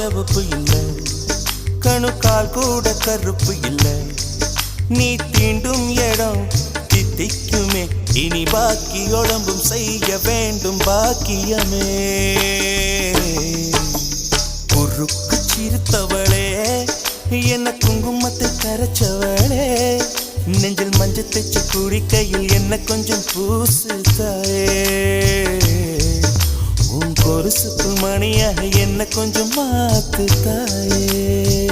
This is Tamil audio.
செவப்பு இல்ல, கணுக்கால் கூட கருப்பு இல்ல. நீ தீண்டும் இடம் தித்திக்குமே, இனி பாக்கி உடம்பும் செய்ய வேண்டும் பாக்கியமே. குறுக்கு சிரித்தவளே, என்ன குங்குமத்தை கரைச்சவளே, நெஞ்சில் மஞ்சள் தைச்சு குடிக்கையில் என்ன கொஞ்சம் பூசு தாயே. உன் கொலுசுக்கு மணியாக என்ன கொஞ்சம் மாத்து தாயே.